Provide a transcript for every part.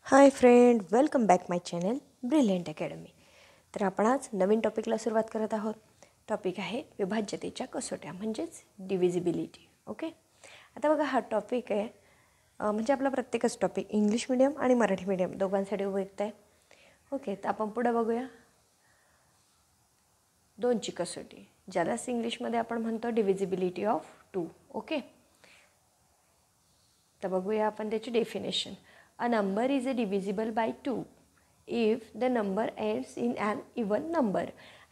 Hi friend, welcome back माय channel brilliant academy. तर आपण आज नवीन टॉपिकला सुरुवात करत आहोत. टॉपिक आहे विभाज्यतेच्या कसोट्या म्हणजेच डिव्हिजिबिलिटी. ओके, आता बघा हा टॉपिक आहे म्हणजे आपला प्रत्येकच टॉपिक इंग्लिश मिडियम आणि मराठी मिडियम दोघांसाठी उपयुक्त आहे. ओके, तर आपण पुढे बघूया दोनची कसोटी, ज्यालाच इंग्लिशमध्ये आपण म्हणतो डिव्हिजिबिलिटी ऑफ 2. ओके, तर बघूया आपण त्याची definition. A number is divisible by 2 if the number ends in an even number.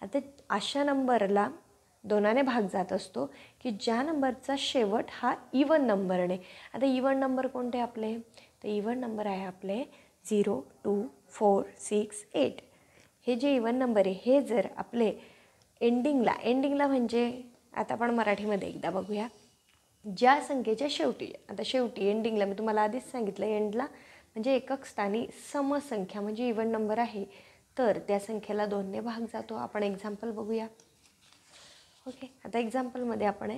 आता अशा नंबरला दोनाने भाग जात असतो की ज्या नंबरचा शेवट हा इवन नंबरने. आता इवन नंबर कोणते आपले? तर इवन नंबर आहे आपले 0, 2, 4, 6, 8. हे जे इवन नंबर आहे हे जर आपले एंडिंगला म्हणजे आता आपण मराठीमध्ये एकदा बघूया. ज्या संख्येच्या शेवटी, आता शेवटी एंडिंगला मी तुम्हाला आधीच सांगितलं एंडला म्हणजे एकक स्थानी समसंख्या म्हणजे इवन नंबर आहे, तर त्या संख्येला 2ने भाग जातो. आपण एक्झाम्पल बघूया. ओके, आता एक्झाम्पलमध्ये आपण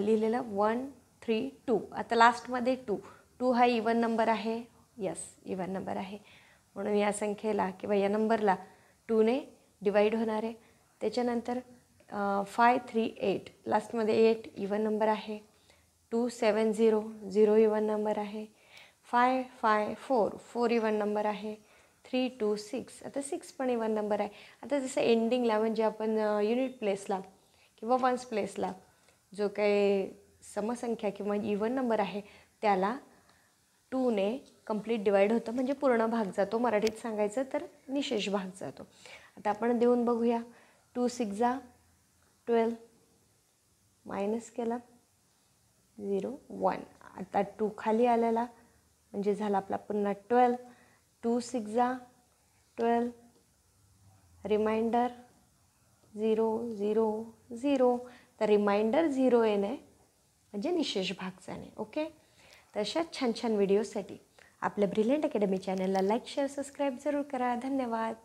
लिहिलेलं 1, 3, 2. आता लास्टमध्ये 2 हा इवन नंबर आहे. यस, इवन नंबर आहे म्हणून या संख्येला किंवा या नंबरला 2ने डिवाईड होणार आहे. त्याच्यानंतर 5, 3, 8 लास्टमध्ये 8 इवन नंबर आहे. 2, 7, 0 0 इवन नंबर आहे. 5, 5, 4 इवन नंबर आहे. 3, 2, 6 आता 6 पण इवन नंबर आहे. आता जसं एंडिंगला म्हणजे आपण युनिट प्लेसला किंवा वन्स प्लेसला जो काही समसंख्या किंवा इवन नंबर आहे त्याला 2ने कंप्लीट डिवाईड होतं म्हणजे पूर्ण भाग जातो. मराठीत सांगायचं तर निशेष भाग जातो. आता आपण देऊन बघूया. 2 6 12 मायनस केला 0 1. आता 2 खाली आलेला म्हणजे झाला आपला पुन्हा 12. 2 6 12 रिमाइंडर 0 0 0. तर रिमाइंडर 0 येणे म्हणजे निशेष भाग जाणे. ओके, तर अशाच छान छान व्हिडिओसाठी आपल्या ब्रिलियंट अकॅडमी चॅनलला लाईक शेअर सबस्क्राईब जरूर करा. धन्यवाद.